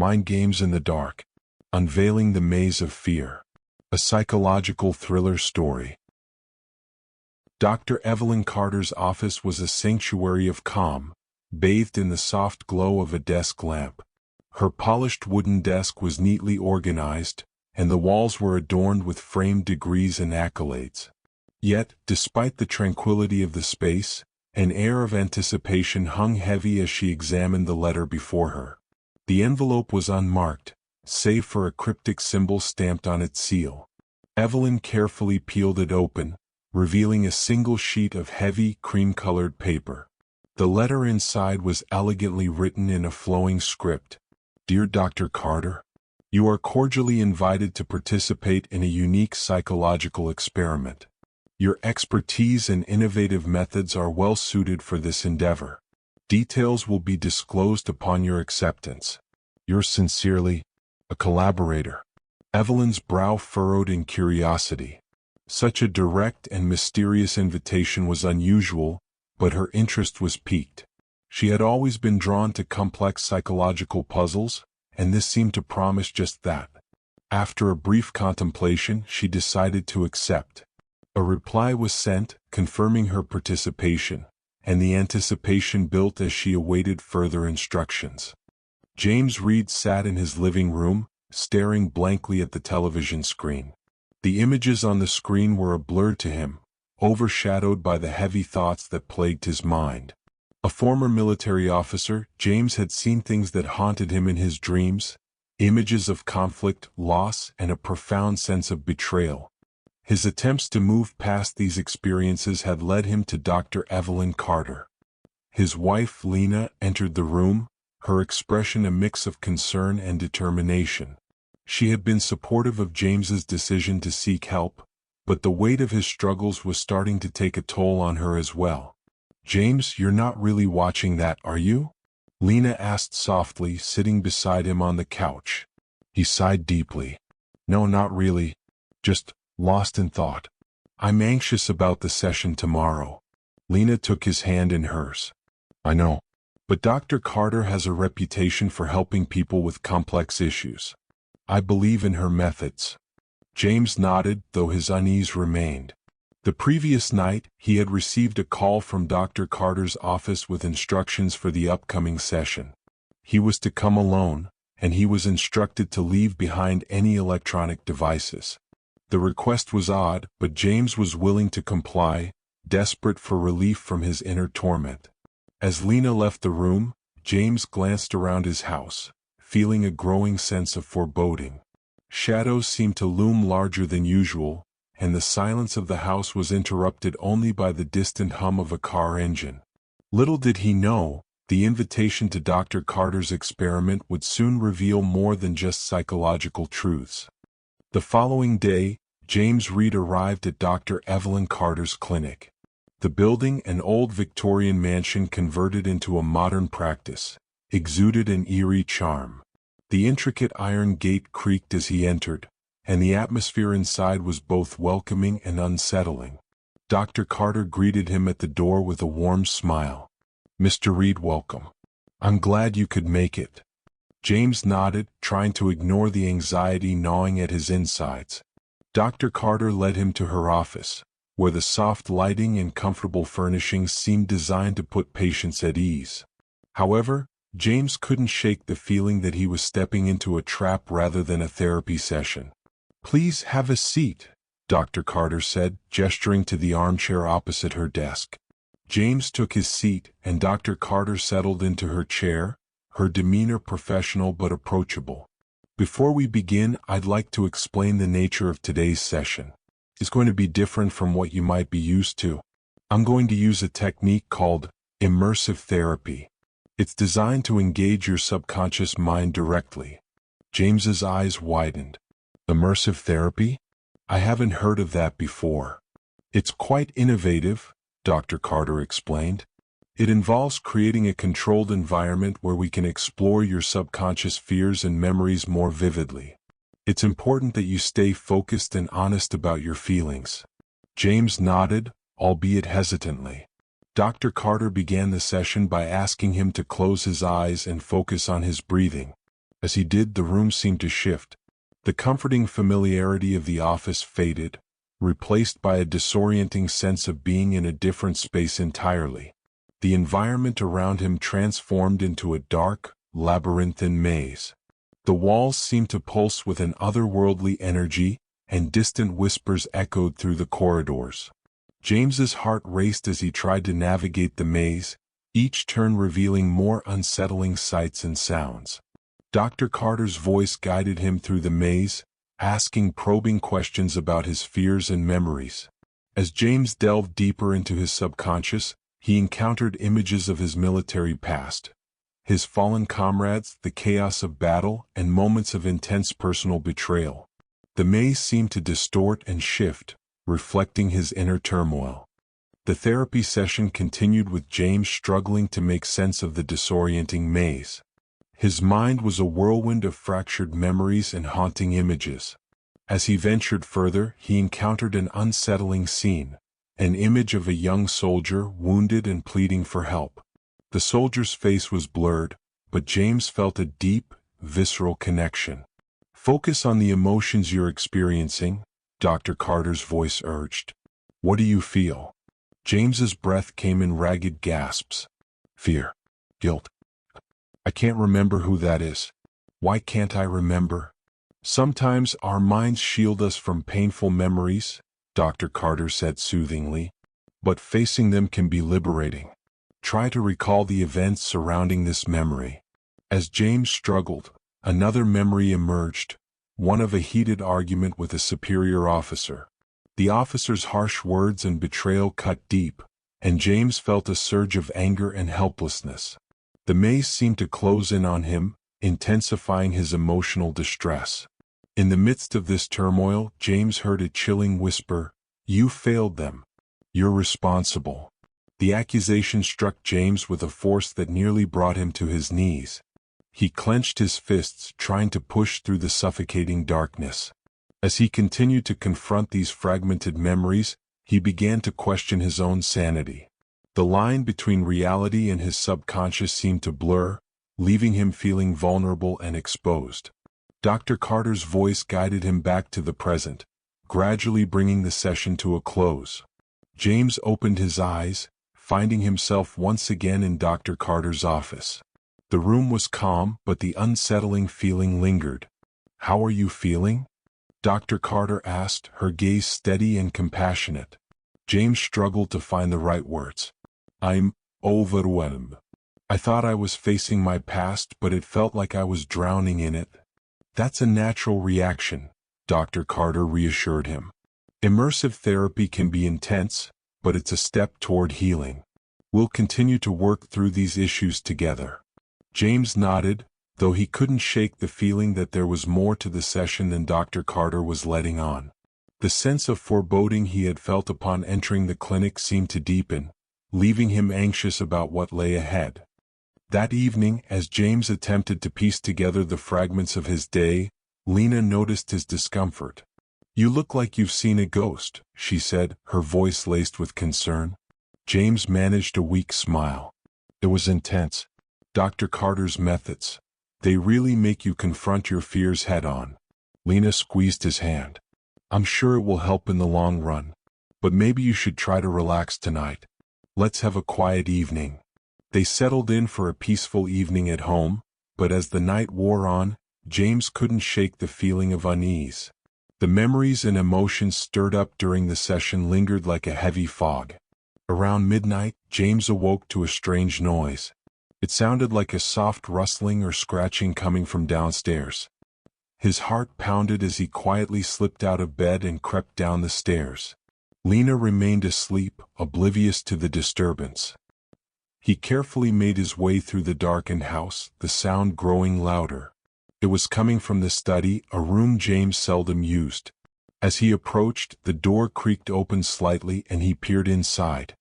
Mind Games in the Dark. Unveiling the Maze of Fear. A psychological thriller story. Dr. Evelyn Carter's office was a sanctuary of calm, bathed in the soft glow of a desk lamp. Her polished wooden desk was neatly organized, and the walls were adorned with framed degrees and accolades. Yet, despite the tranquility of the space, an air of anticipation hung heavy as she examined the letter before her. The envelope was unmarked, save for a cryptic symbol stamped on its seal. Evelyn carefully peeled it open, revealing a single sheet of heavy, cream-colored paper. The letter inside was elegantly written in a flowing script. Dear Dr. Carter, you are cordially invited to participate in a unique psychological experiment. Your expertise and innovative methods are well suited for this endeavor. Details will be disclosed upon your acceptance. Yours sincerely, a collaborator. Evelyn's brow furrowed in curiosity. Such a direct and mysterious invitation was unusual, but her interest was piqued. She had always been drawn to complex psychological puzzles, and this seemed to promise just that. After a brief contemplation, she decided to accept. A reply was sent, confirming her participation, and the anticipation built as she awaited further instructions. James Reed sat in his living room, staring blankly at the television screen. The images on the screen were a blur to him, overshadowed by the heavy thoughts that plagued his mind. A former military officer, James had seen things that haunted him in his dreams, images of conflict, loss, and a profound sense of betrayal. His attempts to move past these experiences had led him to Dr. Evelyn Carter. His wife, Lena, entered the room, her expression a mix of concern and determination. She had been supportive of James's decision to seek help, but the weight of his struggles was starting to take a toll on her as well. James, you're not really watching that, are you? Lena asked softly, sitting beside him on the couch. He sighed deeply. No, not really. Just lost in thought. I'm anxious about the session tomorrow. Lena took his hand in hers. I know. But Dr. Carter has a reputation for helping people with complex issues. I believe in her methods. James nodded, though his unease remained. The previous night, he had received a call from Dr. Carter's office with instructions for the upcoming session. He was to come alone, and he was instructed to leave behind any electronic devices. The request was odd, but James was willing to comply, desperate for relief from his inner torment. As Lena left the room, James glanced around his house, feeling a growing sense of foreboding. Shadows seemed to loom larger than usual, and the silence of the house was interrupted only by the distant hum of a car engine. Little did he know, the invitation to Dr. Carter's experiment would soon reveal more than just psychological truths. The following day, James Reed arrived at Dr. Evelyn Carter's clinic. The building, an old Victorian mansion converted into a modern practice, exuded an eerie charm. The intricate iron gate creaked as he entered, and the atmosphere inside was both welcoming and unsettling. Dr. Carter greeted him at the door with a warm smile. Mr. Reed, welcome. I'm glad you could make it. James nodded, trying to ignore the anxiety gnawing at his insides. Dr. Carter led him to her office, where the soft lighting and comfortable furnishings seemed designed to put patients at ease. However, James couldn't shake the feeling that he was stepping into a trap rather than a therapy session. Please have a seat, Dr. Carter said, gesturing to the armchair opposite her desk. James took his seat, and Dr. Carter settled into her chair, her demeanor professional but approachable. Before we begin, I'd like to explain the nature of today's session. It's going to be different from what you might be used to. I'm going to use a technique called immersive therapy. It's designed to engage your subconscious mind directly. James's eyes widened. Immersive therapy? I haven't heard of that before. It's quite innovative, Dr. Carter explained. It involves creating a controlled environment where we can explore your subconscious fears and memories more vividly. It's important that you stay focused and honest about your feelings. James nodded, albeit hesitantly. Dr. Carter began the session by asking him to close his eyes and focus on his breathing. As he did, the room seemed to shift. The comforting familiarity of the office faded, replaced by a disorienting sense of being in a different space entirely. The environment around him transformed into a dark, labyrinthine maze. The walls seemed to pulse with an otherworldly energy, and distant whispers echoed through the corridors. James's heart raced as he tried to navigate the maze, each turn revealing more unsettling sights and sounds. Dr. Carter's voice guided him through the maze, asking probing questions about his fears and memories. As James delved deeper into his subconscious, he encountered images of his military past, his fallen comrades, the chaos of battle, and moments of intense personal betrayal. The maze seemed to distort and shift, reflecting his inner turmoil. The therapy session continued with James struggling to make sense of the disorienting maze. His mind was a whirlwind of fractured memories and haunting images. As he ventured further, he encountered an unsettling scene, an image of a young soldier wounded and pleading for help. The soldier's face was blurred, but James felt a deep, visceral connection. "Focus on the emotions you're experiencing," Dr. Carter's voice urged. "What do you feel?" James's breath came in ragged gasps. "Fear. Guilt. I can't remember who that is. Why can't I remember?" "Sometimes our minds shield us from painful memories," Dr. Carter said soothingly. "But facing them can be liberating. Try to recall the events surrounding this memory." As James struggled, another memory emerged, one of a heated argument with a superior officer. The officer's harsh words and betrayal cut deep, and James felt a surge of anger and helplessness. The maze seemed to close in on him, intensifying his emotional distress. In the midst of this turmoil, James heard a chilling whisper, "You failed them. You're responsible." The accusation struck James with a force that nearly brought him to his knees. He clenched his fists, trying to push through the suffocating darkness. As he continued to confront these fragmented memories, he began to question his own sanity. The line between reality and his subconscious seemed to blur, leaving him feeling vulnerable and exposed. Dr. Carter's voice guided him back to the present, gradually bringing the session to a close. James opened his eyes, finding himself once again in Dr. Carter's office. The room was calm, but the unsettling feeling lingered. "How are you feeling?" Dr. Carter asked, her gaze steady and compassionate. James struggled to find the right words. "I'm overwhelmed. I thought I was facing my past, but it felt like I was drowning in it." "That's a natural reaction," Dr. Carter reassured him. "Immersive therapy can be intense, but it's a step toward healing. We'll continue to work through these issues together." James nodded, though he couldn't shake the feeling that there was more to the session than Dr. Carter was letting on. The sense of foreboding he had felt upon entering the clinic seemed to deepen, leaving him anxious about what lay ahead. That evening, as James attempted to piece together the fragments of his day, Lena noticed his discomfort. "You look like you've seen a ghost," she said, her voice laced with concern. James managed a weak smile. It was intense. Dr. Carter's methods. They really make you confront your fears head-on. Lena squeezed his hand. "I'm sure it will help in the long run. But maybe you should try to relax tonight. Let's have a quiet evening." They settled in for a peaceful evening at home, but as the night wore on, James couldn't shake the feeling of unease. The memories and emotions stirred up during the session lingered like a heavy fog. Around midnight, James awoke to a strange noise. It sounded like a soft rustling or scratching coming from downstairs. His heart pounded as he quietly slipped out of bed and crept down the stairs. Lena remained asleep, oblivious to the disturbance. He carefully made his way through the darkened house, the sound growing louder. It was coming from the study, a room James seldom used. As he approached, the door creaked open slightly and he peered inside.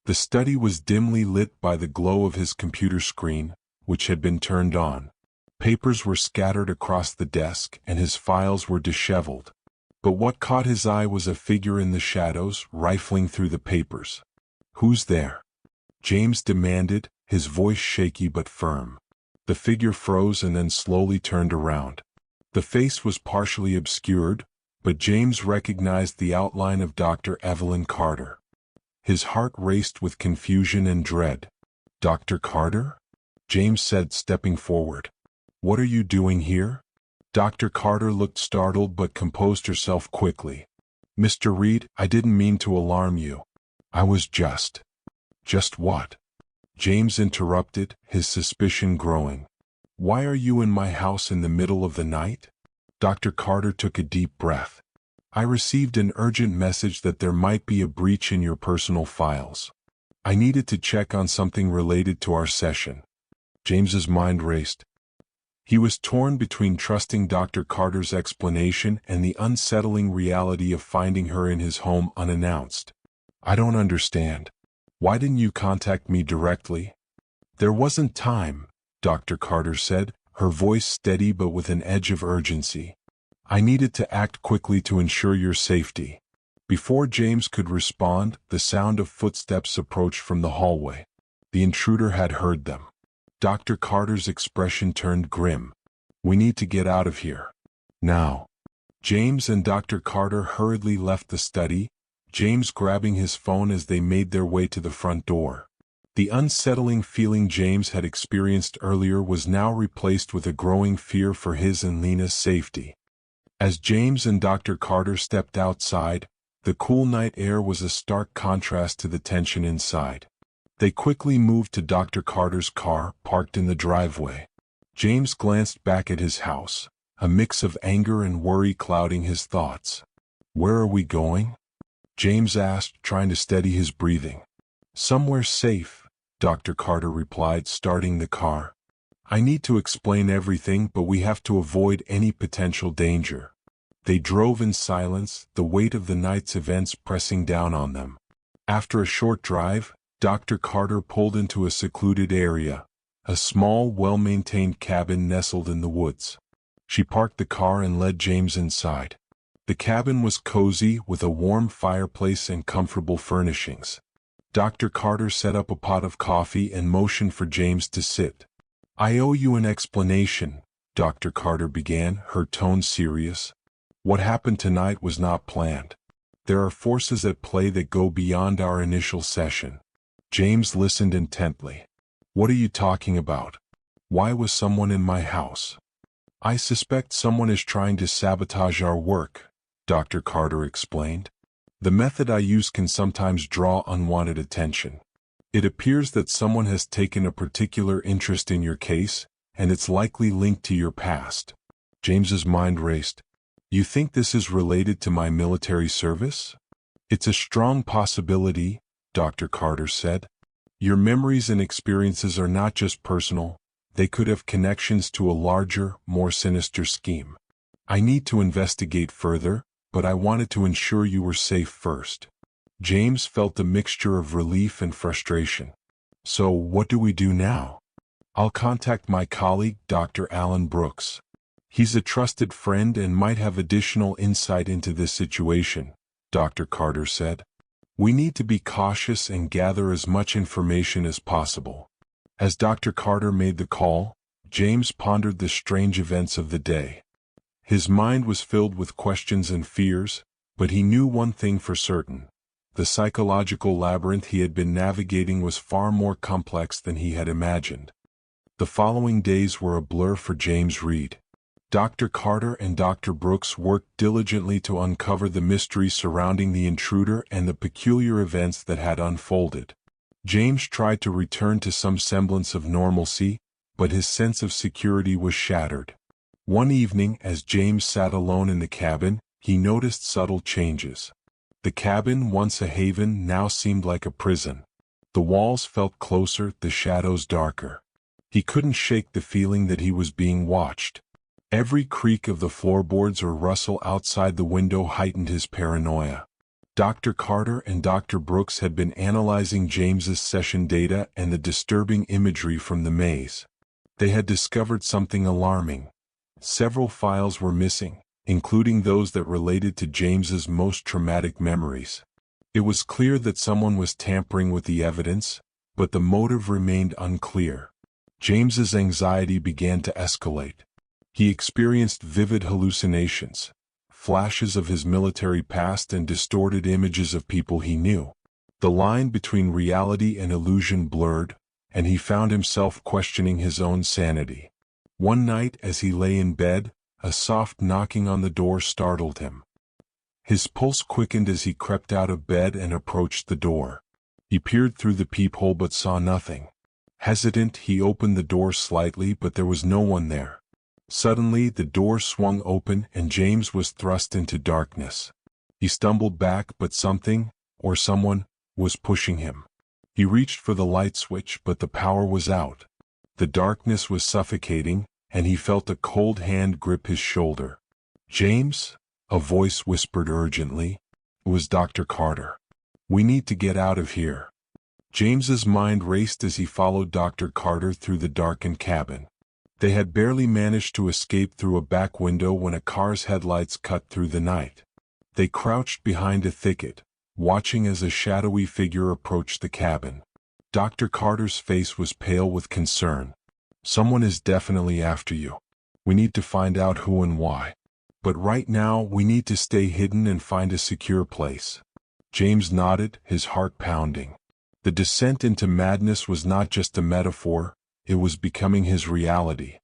The study was dimly lit by the glow of his computer screen, which had been turned on. Papers were scattered across the desk and his files were disheveled. But what caught his eye was a figure in the shadows, rifling through the papers. "Who's there?" James demanded, his voice shaky but firm. The figure froze and then slowly turned around. The face was partially obscured, but James recognized the outline of Dr. Evelyn Carter. His heart raced with confusion and dread. "Dr. Carter?" James said, stepping forward. "What are you doing here?" Dr. Carter looked startled but composed herself quickly. "Mr. Reed, I didn't mean to alarm you. I was just..." "Just what?" James interrupted, his suspicion growing. "Why are you in my house in the middle of the night?" Dr. Carter took a deep breath. "I received an urgent message that there might be a breach in your personal files. I needed to check on something related to our session." James's mind raced. He was torn between trusting Dr. Carter's explanation and the unsettling reality of finding her in his home unannounced. "I don't understand. Why didn't you contact me directly?" "There wasn't time," Dr. Carter said, her voice steady but with an edge of urgency. "I needed to act quickly to ensure your safety." Before James could respond, the sound of footsteps approached from the hallway. The intruder had heard them. Dr. Carter's expression turned grim. "We need to get out of here. Now." James and Dr. Carter hurriedly left the study, James grabbing his phone as they made their way to the front door. The unsettling feeling James had experienced earlier was now replaced with a growing fear for his and Lena's safety. As James and Dr. Carter stepped outside, the cool night air was a stark contrast to the tension inside. They quickly moved to Dr. Carter's car, parked in the driveway. James glanced back at his house, a mix of anger and worry clouding his thoughts. "Where are we going?" James asked, trying to steady his breathing. "Somewhere safe," Dr. Carter replied, starting the car. "I need to explain everything, but we have to avoid any potential danger." They drove in silence, the weight of the night's events pressing down on them. After a short drive, Dr. Carter pulled into a secluded area, a small, well-maintained cabin nestled in the woods. She parked the car and led James inside. The cabin was cozy, with a warm fireplace and comfortable furnishings. Dr. Carter set up a pot of coffee and motioned for James to sit. "I owe you an explanation," Dr. Carter began, her tone serious. "What happened tonight was not planned. There are forces at play that go beyond our initial session." James listened intently. "What are you talking about? Why was someone in my house?" "I suspect someone is trying to sabotage our work," Dr. Carter explained. "The method I use can sometimes draw unwanted attention. It appears that someone has taken a particular interest in your case, and it's likely linked to your past." James's mind raced. "You think this is related to my military service?" "It's a strong possibility," Dr. Carter said. "Your memories and experiences are not just personal, they could have connections to a larger, more sinister scheme. I need to investigate further, but I wanted to ensure you were safe first." James felt a mixture of relief and frustration. "So what do we do now?" "I'll contact my colleague, Dr. Alan Brooks. He's a trusted friend and might have additional insight into this situation," Dr. Carter said. "We need to be cautious and gather as much information as possible." As Dr. Carter made the call, James pondered the strange events of the day. His mind was filled with questions and fears, but he knew one thing for certain. The psychological labyrinth he had been navigating was far more complex than he had imagined. The following days were a blur for James Reed. Dr. Carter and Dr. Brooks worked diligently to uncover the mystery surrounding the intruder and the peculiar events that had unfolded. James tried to return to some semblance of normalcy, but his sense of security was shattered. One evening, as James sat alone in the cabin, he noticed subtle changes. The cabin, once a haven, now seemed like a prison. The walls felt closer, the shadows darker. He couldn't shake the feeling that he was being watched. Every creak of the floorboards or rustle outside the window heightened his paranoia. Dr. Carter and Dr. Brooks had been analyzing James's session data and the disturbing imagery from the maze. They had discovered something alarming. Several files were missing, including those that related to James's most traumatic memories. It was clear that someone was tampering with the evidence, but the motive remained unclear. James's anxiety began to escalate. He experienced vivid hallucinations, flashes of his military past and distorted images of people he knew. The line between reality and illusion blurred, and he found himself questioning his own sanity. One night as he lay in bed, a soft knocking on the door startled him. His pulse quickened as he crept out of bed and approached the door. He peered through the peephole but saw nothing. Hesitant, he opened the door slightly, but there was no one there. Suddenly, the door swung open and James was thrust into darkness. He stumbled back, but something, or someone, was pushing him. He reached for the light switch, but the power was out. The darkness was suffocating, and he felt a cold hand grip his shoulder. "James?" a voice whispered urgently. It was Dr. Carter. "We need to get out of here." James's mind raced as he followed Dr. Carter through the darkened cabin. They had barely managed to escape through a back window when a car's headlights cut through the night. They crouched behind a thicket, watching as a shadowy figure approached the cabin. Dr. Carter's face was pale with concern. "Someone is definitely after you. We need to find out who and why. But right now, we need to stay hidden and find a secure place." James nodded, his heart pounding. The descent into madness was not just a metaphor, it was becoming his reality.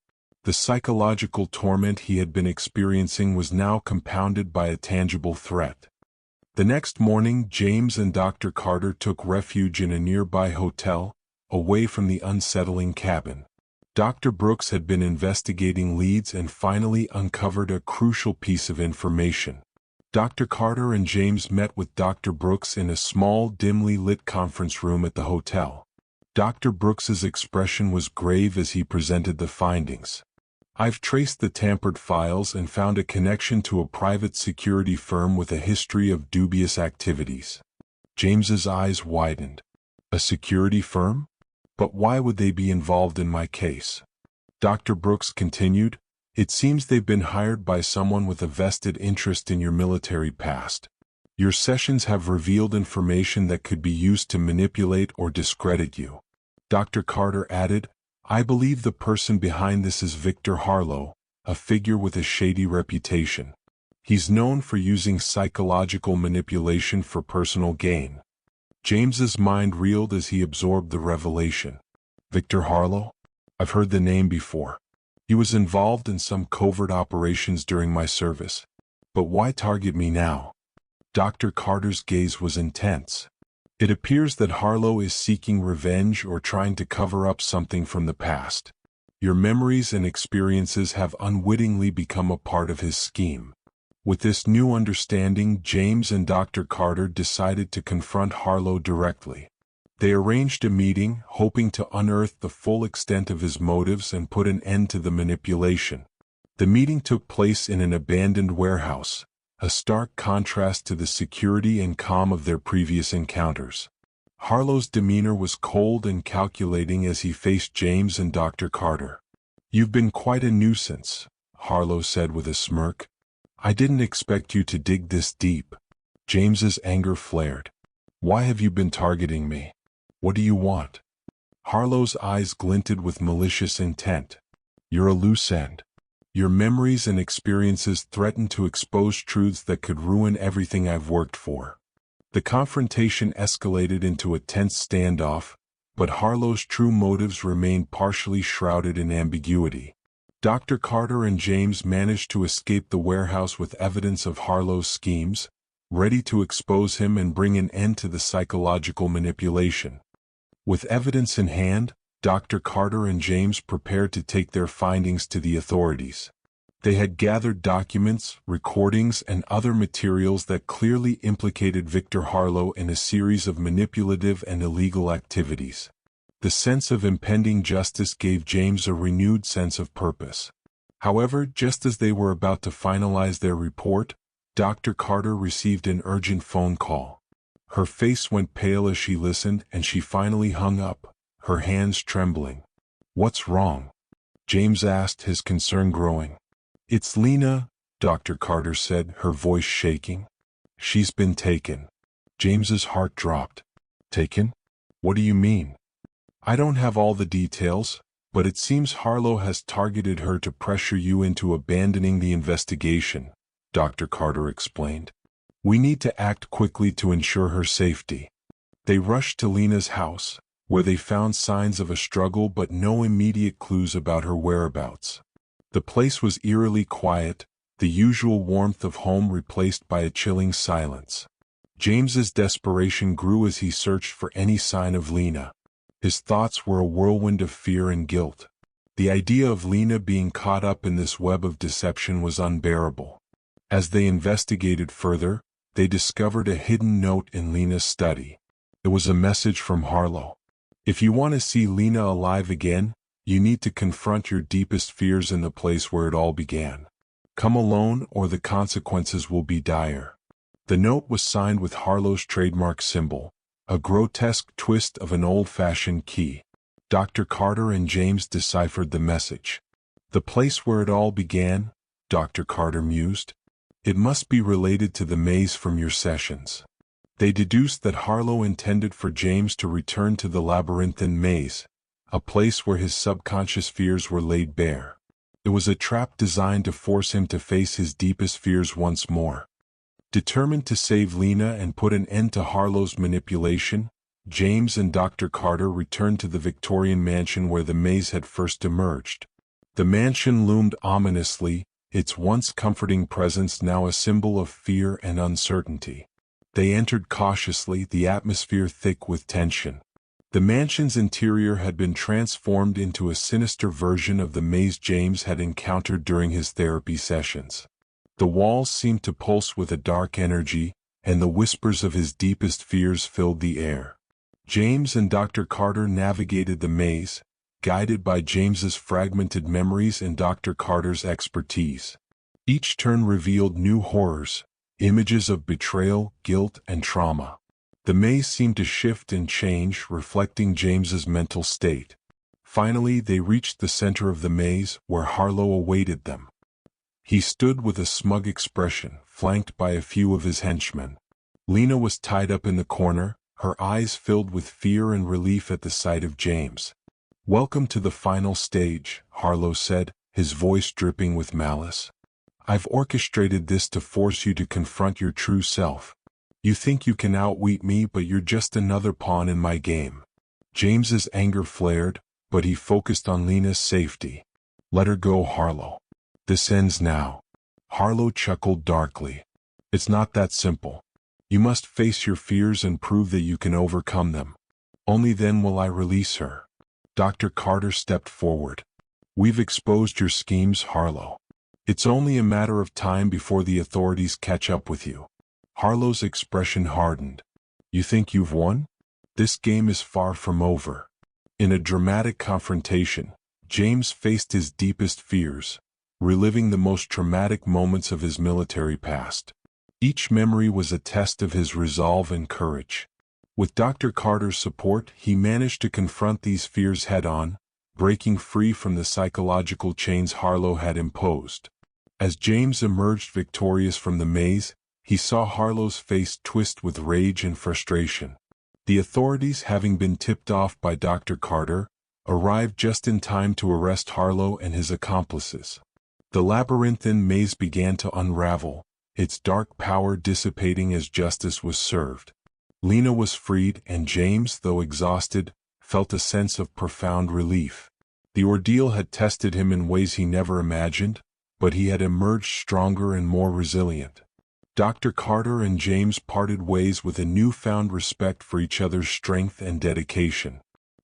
The psychological torment he had been experiencing was now compounded by a tangible threat. The next morning, James and Dr. Carter took refuge in a nearby hotel, away from the unsettling cabin. Dr. Brooks had been investigating leads and finally uncovered a crucial piece of information. Dr. Carter and James met with Dr. Brooks in a small, dimly lit conference room at the hotel. Dr. Brooks's expression was grave as he presented the findings. "I've traced the tampered files and found a connection to a private security firm with a history of dubious activities." James's eyes widened. "A security firm? But why would they be involved in my case?" Dr. Brooks continued, "It seems they've been hired by someone with a vested interest in your military past. Your sessions have revealed information that could be used to manipulate or discredit you." Dr. Carter added, "I believe the person behind this is Victor Harlow, a figure with a shady reputation. He's known for using psychological manipulation for personal gain." James's mind reeled as he absorbed the revelation. "Victor Harlow? I've heard the name before. He was involved in some covert operations during my service. But why target me now?" Dr. Carter's gaze was intense. "It appears that Harlow is seeking revenge or trying to cover up something from the past. Your memories and experiences have unwittingly become a part of his scheme." With this new understanding, James and Dr. Carter decided to confront Harlow directly. They arranged a meeting, hoping to unearth the full extent of his motives and put an end to the manipulation. The meeting took place in an abandoned warehouse, a stark contrast to the security and calm of their previous encounters. Harlow's demeanor was cold and calculating as he faced James and Dr. Carter. "You've been quite a nuisance," Harlow said with a smirk. "I didn't expect you to dig this deep." James's anger flared. "Why have you been targeting me? What do you want?" Harlow's eyes glinted with malicious intent. "You're a loose end. Your memories and experiences threaten to expose truths that could ruin everything I've worked for." The confrontation escalated into a tense standoff, but Harlow's true motives remained partially shrouded in ambiguity. Dr. Carter and James managed to escape the warehouse with evidence of Harlow's schemes, ready to expose him and bring an end to the psychological manipulation. With evidence in hand, Dr. Carter and James prepared to take their findings to the authorities. They had gathered documents, recordings, and other materials that clearly implicated Victor Harlow in a series of manipulative and illegal activities. The sense of impending justice gave James a renewed sense of purpose. However, just as they were about to finalize their report, Dr. Carter received an urgent phone call. Her face went pale as she listened, and she finally hung up, her hands trembling. "What's wrong?" James asked, his concern growing. "It's Lena," Dr. Carter said, her voice shaking. "She's been taken." James's heart dropped. "Taken? What do you mean?" "I don't have all the details, but it seems Harlow has targeted her to pressure you into abandoning the investigation," Dr. Carter explained. "We need to act quickly to ensure her safety." They rushed to Lena's house, where they found signs of a struggle but no immediate clues about her whereabouts. The place was eerily quiet, the usual warmth of home replaced by a chilling silence. James's desperation grew as he searched for any sign of Lena. His thoughts were a whirlwind of fear and guilt. The idea of Lena being caught up in this web of deception was unbearable. As they investigated further, they discovered a hidden note in Lena's study. It was a message from Harlow. "If you want to see Lena alive again, you need to confront your deepest fears in the place where it all began. Come alone or the consequences will be dire." The note was signed with Harlow's trademark symbol, a grotesque twist of an old-fashioned key. Dr. Carter and James deciphered the message. "The place where it all began," Dr. Carter mused. "It must be related to the maze from your sessions." They deduced that Harlow intended for James to return to the labyrinthine maze, a place where his subconscious fears were laid bare. It was a trap designed to force him to face his deepest fears once more. Determined to save Lena and put an end to Harlow's manipulation, James and Dr. Carter returned to the Victorian mansion where the maze had first emerged. The mansion loomed ominously, its once comforting presence now a symbol of fear and uncertainty. They entered cautiously, the atmosphere thick with tension. The mansion's interior had been transformed into a sinister version of the maze James had encountered during his therapy sessions. The walls seemed to pulse with a dark energy, and the whispers of his deepest fears filled the air. James and Dr. Carter navigated the maze, guided by James's fragmented memories and Dr. Carter's expertise. Each turn revealed new horrors, images of betrayal, guilt, and trauma. The maze seemed to shift and change, reflecting James's mental state. Finally, they reached the center of the maze, where Harlow awaited them. He stood with a smug expression, flanked by a few of his henchmen. Lena was tied up in the corner, her eyes filled with fear and relief at the sight of James. "Welcome to the final stage," Harlow said, his voice dripping with malice. "I've orchestrated this to force you to confront your true self. You think you can outwit me, but you're just another pawn in my game." James's anger flared, but he focused on Lena's safety. "Let her go, Harlow. This ends now." Harlow chuckled darkly. "It's not that simple. You must face your fears and prove that you can overcome them. Only then will I release her." Dr. Carter stepped forward. "We've exposed your schemes, Harlow. It's only a matter of time before the authorities catch up with you." Harlow's expression hardened. "You think you've won? This game is far from over." In a dramatic confrontation, James faced his deepest fears, reliving the most traumatic moments of his military past. Each memory was a test of his resolve and courage. With Dr. Carter's support, he managed to confront these fears head-on, breaking free from the psychological chains Harlow had imposed. As James emerged victorious from the maze, he saw Harlow's face twist with rage and frustration. The authorities, having been tipped off by Dr. Carter, arrived just in time to arrest Harlow and his accomplices. The labyrinthine maze began to unravel, its dark power dissipating as justice was served. Lena was freed, and James, though exhausted, felt a sense of profound relief. The ordeal had tested him in ways he never imagined, but he had emerged stronger and more resilient. Dr. Carter and James parted ways with a newfound respect for each other's strength and dedication.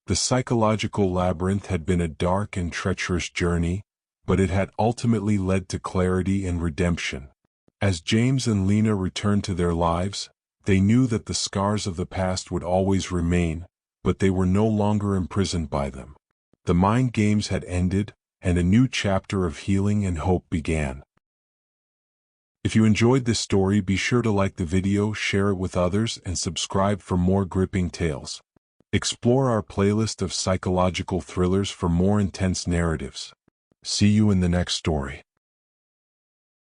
The psychological labyrinth had been a dark and treacherous journey, but it had ultimately led to clarity and redemption. As James and Lena returned to their lives, they knew that the scars of the past would always remain, but they were no longer imprisoned by them. The mind games had ended, and a new chapter of healing and hope began. If you enjoyed this story, be sure to like the video, share it with others, and subscribe for more gripping tales. Explore our playlist of psychological thrillers for more intense narratives. See you in the next story.